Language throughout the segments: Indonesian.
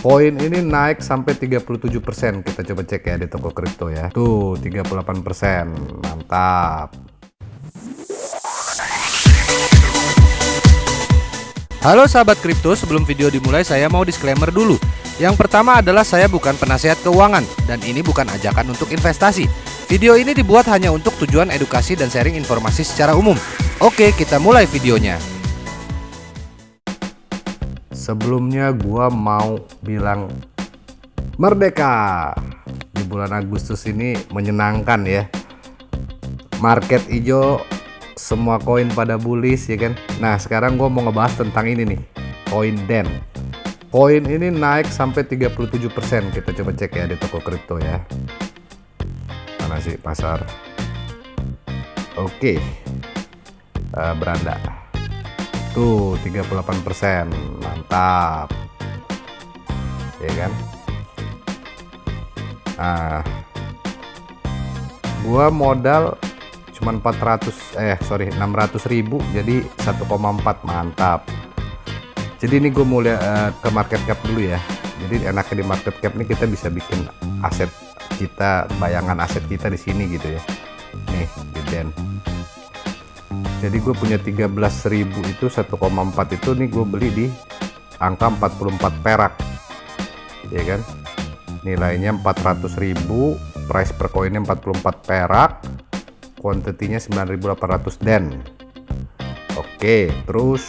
Koin ini naik sampai 37%. Kita coba cek ya di toko kripto ya. Tuh 38%. Mantap. Halo sahabat kripto, sebelum video dimulai saya mau disclaimer dulu. Yang pertama adalah saya bukan penasehat keuangan dan ini bukan ajakan untuk investasi. Video ini dibuat hanya untuk tujuan edukasi dan sharing informasi secara umum. Oke, kita mulai videonya. Sebelumnya gua mau bilang merdeka. Di bulan Agustus ini menyenangkan ya. Market hijau, semua koin pada bullish ya kan. Nah, sekarang gua mau ngebahas tentang ini nih, koin DEN. Koin ini naik sampai 37%. Kita coba cek ya di toko kripto ya. Mana sih pasar? Oke. Beranda. Tuh 38%. Mantap. Ya kan? Nah, gua modal cuman 600.000 jadi 1,4. Mantap. Jadi ini gue mau lihat ke market cap dulu ya. Jadi enaknya di market cap ini kita bisa bikin aset kita, bayangan aset kita di sini gitu ya. Nih di DEN. Jadi gue punya 13.000 itu 1,4 itu nih gue beli di angka 44 perak. Ya kan? Nilainya 400.000, price per koinnya 44 perak. Kuantitinya 9.800 DEN. Oke, terus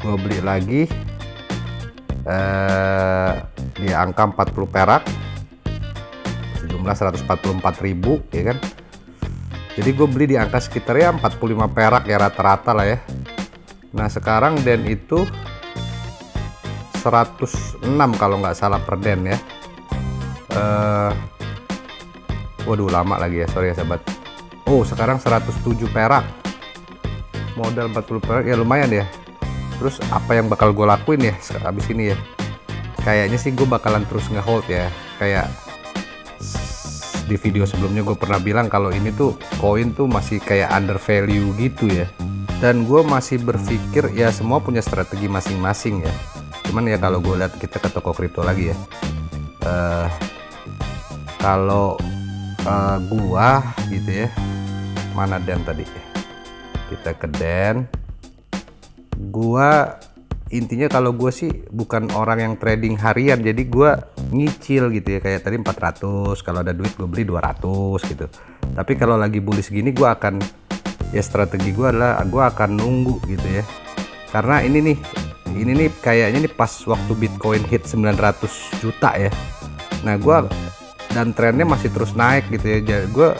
gue beli lagi di angka 40 perak, sejumlah 144.000 ya kan. Jadi gue beli di angka sekitarnya 45 perak ya rata-rata lah ya. Nah sekarang DEN itu 106 kalau nggak salah per DEN ya. Waduh lama lagi ya, sorry ya sahabat. Oh sekarang 107 perak, modal 40 perak ya lumayan ya. Terus apa yang bakal gue lakuin ya abis ini ya? Kayaknya sih gue bakalan terus nge-hold ya. Kayak di video sebelumnya gue pernah bilang kalau ini tuh koin tuh masih kayak under value gitu ya. Dan gue masih berpikir ya semua punya strategi masing-masing ya. Cuman ya kalau gue lihat kita ke toko kripto lagi ya. Kalau gua gitu ya. Mana DEN tadi? Kita ke DEN. Gua intinya kalau gue sih bukan orang yang trading harian, jadi gue nyicil gitu ya. Kayak tadi 400, kalau ada duit gue beli 200 gitu. Tapi kalau lagi bullish gini gue akan ya, strategi gue adalah gue akan nunggu gitu ya. Karena ini nih kayaknya nih pas waktu Bitcoin hit 900 juta ya. Nah gue dan trennya masih terus naik gitu ya. Gue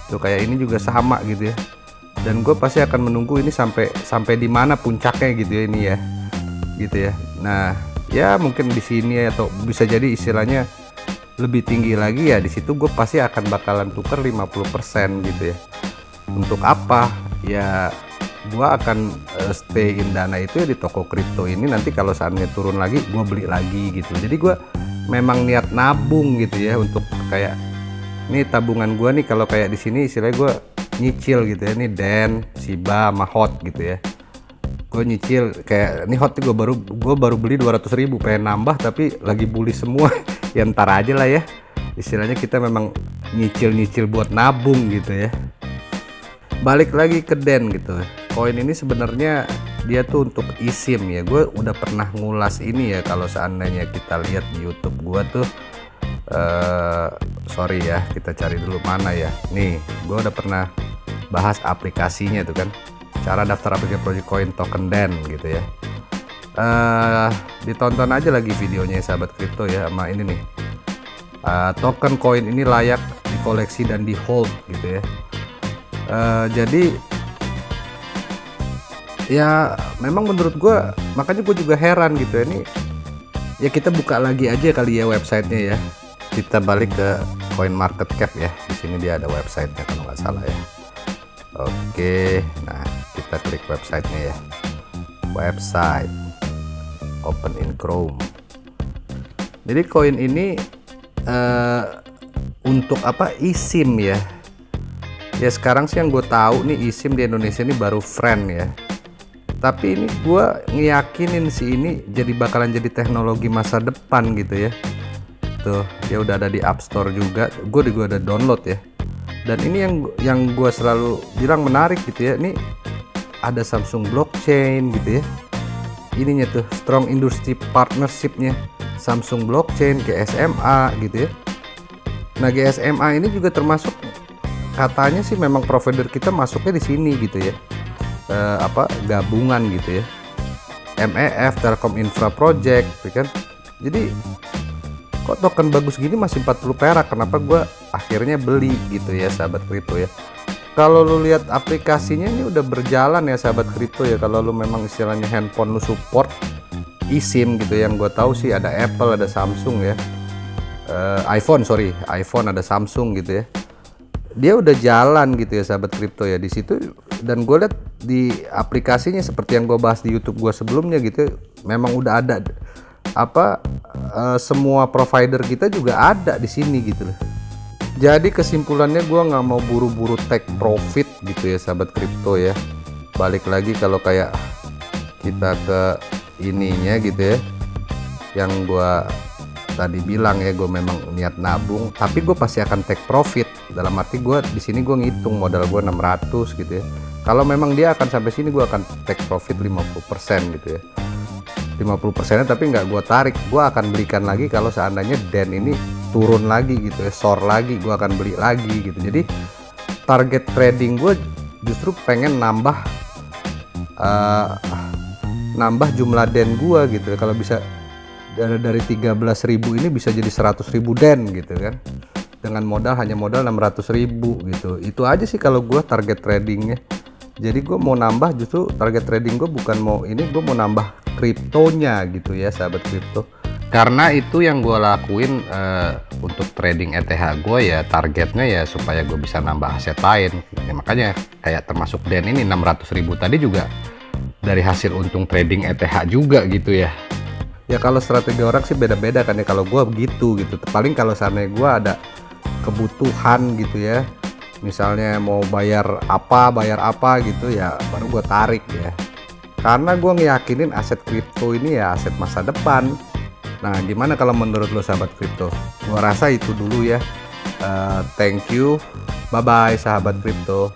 tuh kayak ini juga sama gitu ya. Dan gue pasti akan menunggu ini sampai di mana puncaknya gitu ya ini ya, gitu ya. Nah ya mungkin di sini atau bisa jadi istilahnya lebih tinggi lagi ya. Di situ gue pasti akan bakalan tuker 50% gitu ya. Untuk apa ya? Gue akan stay in dana itu ya di toko kripto ini. Nanti kalau saatnya turun lagi gue beli lagi gitu. Jadi gue memang niat nabung gitu ya, untuk kayak ini tabungan gue nih. Kalau kayak di sini istilahnya gue nyicil gitu ya, ini DEN, SHIBA sama HOT gitu ya. Gue nyicil kayak ini HOT gue baru beli 200.000, pengen nambah tapi lagi bullish semua. Ya ntar aja lah ya. Istilahnya kita memang nyicil buat nabung gitu ya. Balik lagi ke DEN gitu. Koin ini sebenarnya dia tuh untuk eSIM ya. Gue udah pernah ngulas ini ya, kalau seandainya kita lihat di YouTube gue tuh. Sorry ya, kita cari dulu mana ya. Nih, gue udah pernah bahas aplikasinya tuh kan. Cara daftar aplikasi project coin token DEN gitu ya. Ditonton aja lagi videonya sahabat kripto ya, sama ini nih. Token koin ini layak dikoleksi dan di hold gitu ya. Jadi ya memang menurut gue, makanya gue juga heran gitu ya. Ini ya kita buka lagi aja kali ya websitenya ya. Kita balik ke Coin Market Cap ya. Di sini dia ada websitenya kalau nggak salah ya. Oke, nah kita klik websitenya ya. Website, open in Chrome. Jadi koin ini untuk apa? eSIM ya. Ya sekarang sih yang gue tahu nih eSIM di Indonesia ini baru Friend ya. Tapi ini gue ngeyakinin sih ini bakalan jadi teknologi masa depan gitu ya. Tuh, dia udah ada di App Store juga. Gue ada download ya. Dan ini yang gue selalu bilang menarik gitu ya. Ini ada Samsung blockchain gitu ya. Ininya tuh strong industry partnershipnya Samsung blockchain, GSMA gitu ya. Nah, GSMA ini juga termasuk, katanya sih memang provider kita masuknya di sini gitu ya. Gabungan gitu ya. MEF Telkom Infra Project gitu kan. Jadi kok token bagus gini masih 40 perak, kenapa gue akhirnya beli gitu ya sahabat kripto ya. Kalau lu lihat aplikasinya ini udah berjalan ya sahabat kripto ya. Kalau lu memang istilahnya handphone lu support eSIM gitu, yang gue tahu sih ada Apple, ada Samsung ya. iPhone ada Samsung gitu ya. Dia udah jalan gitu ya sahabat kripto ya di situ. Dan gue lihat di aplikasinya seperti yang gue bahas di YouTube gue sebelumnya gitu, memang udah ada semua provider kita juga ada di sini gitu loh. Jadi kesimpulannya gue nggak mau buru-buru take profit gitu ya sahabat kripto ya. Balik lagi kalau kayak kita ke ininya gitu ya, yang gue tadi bilang ya, gue memang niat nabung, tapi gue pasti akan take profit. Dalam arti gue di sini gue ngitung modal gue 600 gitu ya. Kalau memang dia akan sampai sini, gue akan take profit 50% gitu ya. 50%-nya tapi nggak gue tarik, gue akan belikan lagi kalau seandainya DEN ini turun lagi gitu ya, soar lagi, gue akan beli lagi gitu. Jadi target trading gue justru pengen nambah jumlah DEN gue gitu ya. Kalau bisa dari 13.000 ini bisa jadi 100.000 DEN gitu kan, dengan hanya modal 600.000 gitu. Itu aja sih kalau gue target tradingnya. Jadi gue mau nambah, justru target trading gue bukan mau ini, gue mau nambah kriptonya gitu ya sahabat kripto. Karena itu yang gue lakuin untuk trading ETH gue ya, targetnya ya supaya gue bisa nambah aset lain ya. Makanya kayak termasuk DEN ini 600.000 tadi juga dari hasil untung trading ETH juga gitu ya. Ya kalau strategi orang sih beda-beda kan ya. Kalau gue begitu gitu, paling kalau seandainya gue ada kebutuhan gitu ya, misalnya mau bayar apa gitu ya, baru gue tarik ya. Karena gue ngeyakinin aset kripto ini ya aset masa depan. Nah, gimana kalau menurut lo sahabat kripto? Gue rasa itu dulu ya. Thank you, bye bye sahabat kripto.